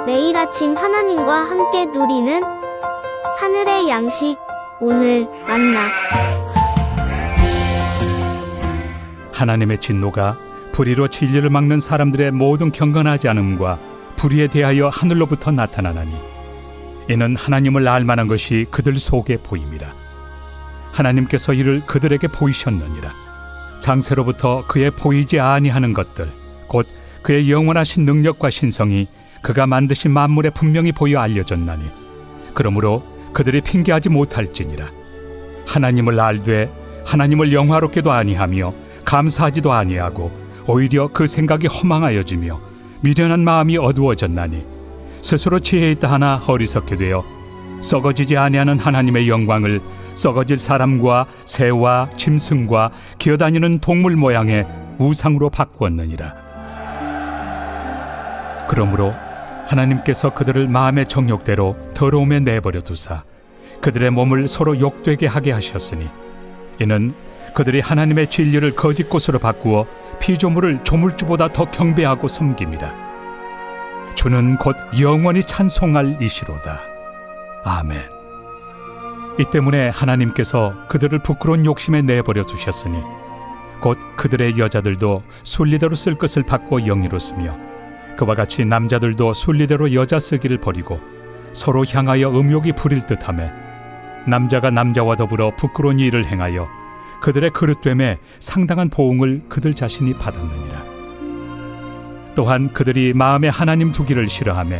매일 아침 하나님과 함께 누리는 하늘의 양식, 오늘 만나. 하나님의 진노가 불의로 진리를 막는 사람들의 모든 경건하지 않음과 불의에 대하여 하늘로부터 나타나나니 이는 하나님을 알만한 것이 그들 속에 보임이라. 하나님께서 이를 그들에게 보이셨느니라. 장세로부터 그의 보이지 아니하는 것들 곧 그의 영원하신 능력과 신성이 그가 만드신 만물에 분명히 보여 알려졌나니 그러므로 그들이 핑계하지 못할지니라. 하나님을 알되 하나님을 영화롭게도 아니하며 감사하지도 아니하고 오히려 그 생각이 허망하여지며 미련한 마음이 어두워졌나니 스스로 지혜 있다 하나 어리석게 되어 썩어지지 아니하는 하나님의 영광을 썩어질 사람과 새와 짐승과 기어다니는 동물 모양의 우상으로 바꾸었느니라. 그러므로 하나님께서 그들을 마음의 정욕대로 더러움에 내버려 두사 그들의 몸을 서로 욕되게 하게 하셨으니 이는 그들이 하나님의 진리를 거짓 곳으로 바꾸어 피조물을 조물주보다 더 경배하고 섬김이라. 주는 곧 영원히 찬송할 이시로다. 아멘. 이 때문에 하나님께서 그들을 부끄러운 욕심에 내버려 두셨으니 곧 그들의 여자들도 순리대로 쓸 것을 바꾸어 영예로 쓰며 그와 같이 남자들도 순리대로 여자 쓰기를 버리고 서로 향하여 음욕이 부릴 듯하며 남자가 남자와 더불어 부끄러운 일을 행하여 그들의 그릇됨에 상당한 보응을 그들 자신이 받았느니라. 또한 그들이 마음에 하나님 두기를 싫어하며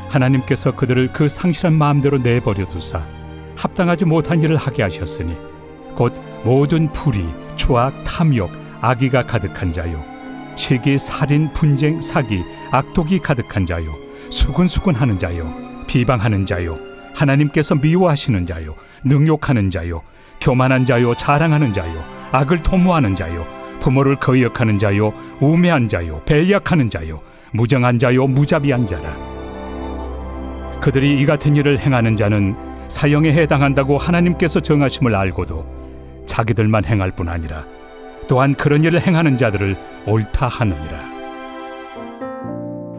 하나님께서 그들을 그 상실한 마음대로 내버려 두사 합당하지 못한 일을 하게 하셨으니 곧 모든 불의, 초악, 탐욕, 악의가 가득한 자요 시기, 살인, 분쟁, 사기, 악독이 가득한 자요 수군수군하는 자요 비방하는 자요 하나님께서 미워하시는 자요 능욕하는 자요 교만한 자요 자랑하는 자요 악을 도모하는 자요 부모를 거역하는 자요 우매한 자요 배약하는 자요 무정한 자요 무자비한 자라. 그들이 이 같은 일을 행하는 자는 사형에 해당한다고 하나님께서 정하심을 알고도 자기들만 행할 뿐 아니라 또한 그런 일을 행하는 자들을 옳다 하느니라.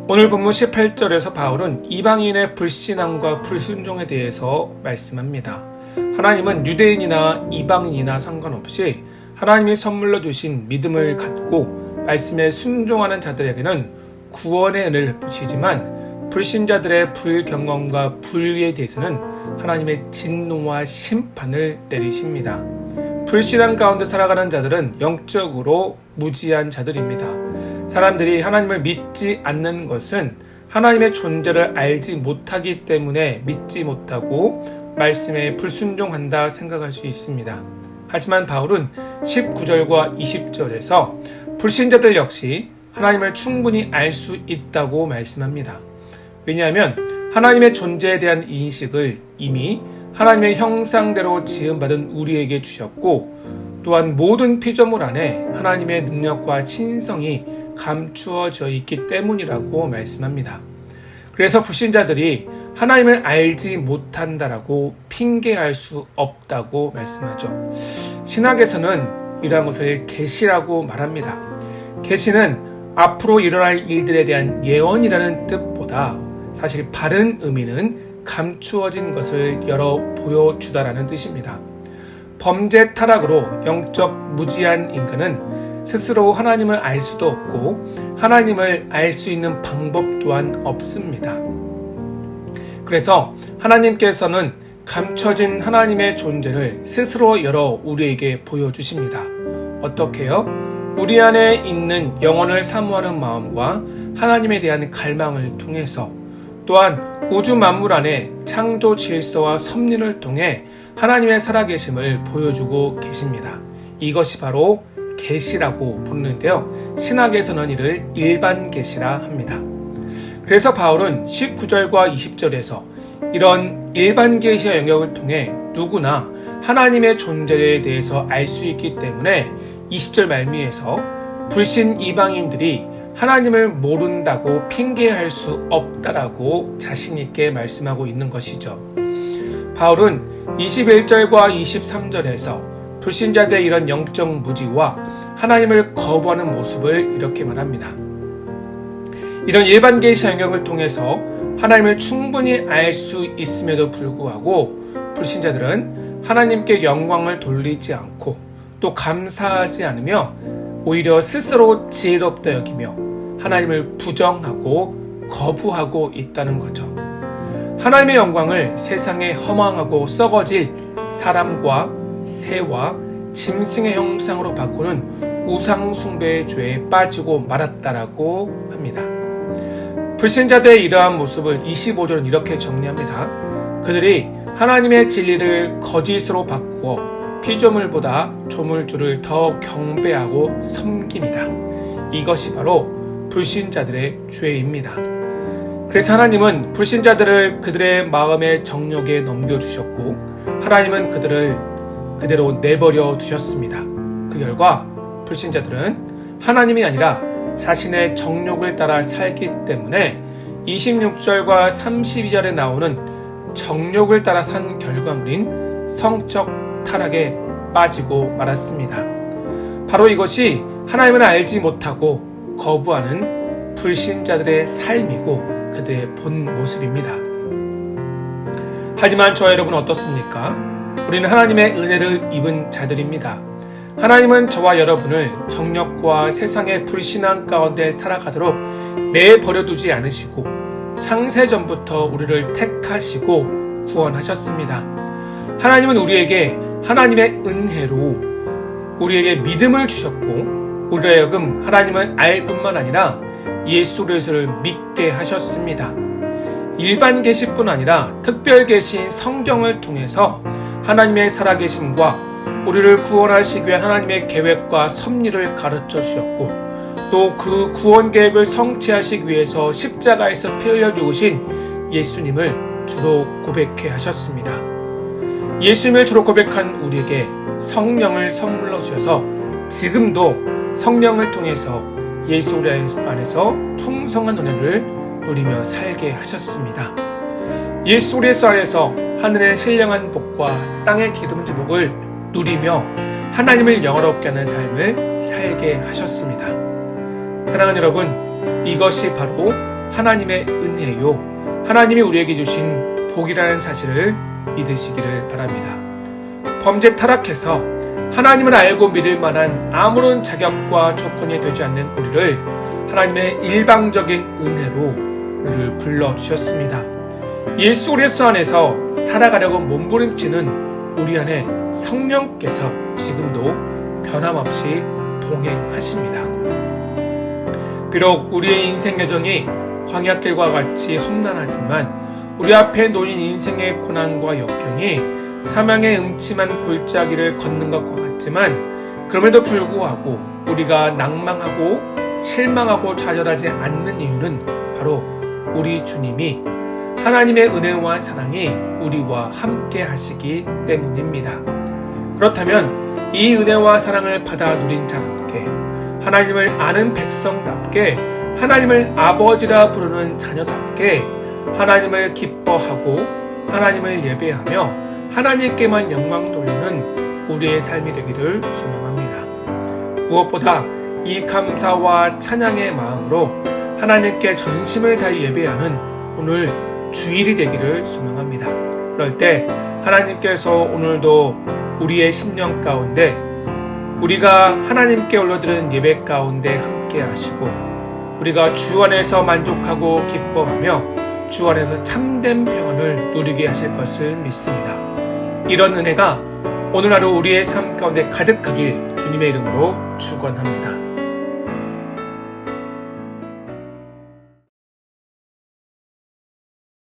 오늘 본문 18절에서 바울은 이방인의 불신앙과 불순종에 대해서 말씀합니다. 하나님은 유대인이나 이방인이나 상관없이 하나님이 선물로 주신 믿음을 갖고 말씀에 순종하는 자들에게는 구원의 은혜를 베푸시지만 불신자들의 불경건과 불의에 대해서는 하나님의 진노와 심판을 내리십니다. 불신앙 가운데 살아가는 자들은 영적으로 무지한 자들입니다. 사람들이 하나님을 믿지 않는 것은 하나님의 존재를 알지 못하기 때문에 믿지 못하고 말씀에 불순종한다 생각할 수 있습니다. 하지만 바울은 19절과 20절에서 불신자들 역시 하나님을 충분히 알 수 있다고 말씀합니다. 왜냐하면 하나님의 존재에 대한 인식을 이미 하나님의 형상대로 지음받은 우리에게 주셨고 또한 모든 피조물 안에 하나님의 능력과 신성이 감추어져 있기 때문이라고 말씀합니다. 그래서 불신자들이 하나님을 알지 못한다라고 핑계할 수 없다고 말씀하죠. 신학에서는 이러한 것을 계시라고 말합니다. 계시는 앞으로 일어날 일들에 대한 예언이라는 뜻보다 사실 바른 의미는 감추어진 것을 열어 보여주다라는 뜻입니다. 범죄 타락으로 영적 무지한 인간은 스스로 하나님을 알 수도 없고 하나님을 알 수 있는 방법 또한 없습니다. 그래서 하나님께서는 감춰진 하나님의 존재를 스스로 열어 우리에게 보여주십니다. 어떻게요? 우리 안에 있는 영혼을 사모하는 마음과 하나님에 대한 갈망을 통해서 또한 우주 만물 안에 창조 질서와 섭리를 통해 하나님의 살아계심을 보여주고 계십니다. 이것이 바로 계시라고 부르는데요. 신학에서는 이를 일반 계시라 합니다. 그래서 바울은 19절과 20절에서 이런 일반 계시의 영역을 통해 누구나 하나님의 존재에 대해서 알 수 있기 때문에 20절 말미에서 불신 이방인들이 하나님을 모른다고 핑계할 수 없다라고 자신 있게 말씀하고 있는 것이죠. 바울은 21절과 23절에서 불신자들의 이런 영적 무지와 하나님을 거부하는 모습을 이렇게 말합니다. 이런 일반 계시 영역을 통해서 하나님을 충분히 알 수 있음에도 불구하고 불신자들은 하나님께 영광을 돌리지 않고 또 감사하지 않으며 오히려 스스로 지혜롭다 여기며 하나님을 부정하고 거부하고 있다는 거죠. 하나님의 영광을 세상에 허망하고 썩어질 사람과 새와 짐승의 형상으로 바꾸는 우상숭배의 죄에 빠지고 말았다라고 합니다. 불신자들의 이러한 모습을 25절은 이렇게 정리합니다. 그들이 하나님의 진리를 거짓으로 바꾸어 피조물보다 조물주를 더 경배하고 섬깁니다. 이것이 바로 불신자들의 죄입니다. 그래서 하나님은 불신자들을 그들의 마음의 정욕에 넘겨주셨고 하나님은 그들을 그대로 내버려 두셨습니다. 그 결과 불신자들은 하나님이 아니라 자신의 정욕을 따라 살기 때문에 26절과 32절에 나오는 정욕을 따라 산 결과물인 성적 타락에 빠지고 말았습니다. 바로 이것이 하나님을 알지 못하고 거부하는 불신자들의 삶이고 그들의 본 모습입니다. 하지만 저와 여러분 어떻습니까? 우리는 하나님의 은혜를 입은 자들입니다. 하나님은 저와 여러분을 정욕과 세상의 불신앙 가운데 살아가도록 내버려두지 않으시고 창세전부터 우리를 택하시고 구원하셨습니다. 하나님은 우리에게 하나님의 은혜로 우리에게 믿음을 주셨고 우리로 하여금 하나님을 알 뿐만 아니라 예수 그리스도를 믿게 하셨습니다. 일반 계시뿐 아니라 특별 계시인 성경을 통해서 하나님의 살아계심과 우리를 구원하시기 위한 하나님의 계획과 섭리를 가르쳐 주셨고 또 그 구원 계획을 성취하시기 위해서 십자가에서 피 흘려 죽으신 예수님을 주로 고백해 하셨습니다. 예수님을 주로 고백한 우리에게 성령을 선물로 주셔서 지금도 성령을 통해서 예수 안에서 풍성한 은혜를 누리며 살게 하셨습니다. 예수 그리스도 안에서 하늘의 신령한 복과 땅의 기름진 복을 누리며 하나님을 영화롭게 하는 삶을 살게 하셨습니다. 사랑하는 여러분, 이것이 바로 하나님의 은혜요 하나님이 우리에게 주신 복이라는 사실을 믿으시기를 바랍니다. 범죄 타락해서 하나님을 알고 믿을 만한 아무런 자격과 조건이 되지 않는 우리를 하나님의 일방적인 은혜로 우리를 불러주셨습니다. 예수 그리스도 안에서 살아가려고 몸부림치는 우리 안에 성령께서 지금도 변함없이 동행하십니다. 비록 우리의 인생 여정이 광야길과 같이 험난하지만 우리 앞에 놓인 인생의 고난과 역경이 사망의 음침한 골짜기를 걷는 것과 같지만 그럼에도 불구하고 우리가 낭망하고 실망하고 좌절하지 않는 이유는 바로 우리 주님이 하나님의 은혜와 사랑이 우리와 함께 하시기 때문입니다. 그렇다면 이 은혜와 사랑을 받아 누린 자답게 하나님을 아는 백성답게 하나님을 아버지라 부르는 자녀답게 하나님을 기뻐하고 하나님을 예배하며 하나님께만 영광 돌리는 우리의 삶이 되기를 소망합니다. 무엇보다 이 감사와 찬양의 마음으로 하나님께 전심을 다해 예배하는 오늘 주일이 되기를 소망합니다. 그럴 때 하나님께서 오늘도 우리의 심령 가운데 우리가 하나님께 올려드리는 예배 가운데 함께 하시고 우리가 주 안에서 만족하고 기뻐하며 주 안에서 참된 평안을 누리게 하실 것을 믿습니다. 이런 은혜가 오늘 하루 우리의 삶 가운데 가득하길 주님의 이름으로 축원합니다.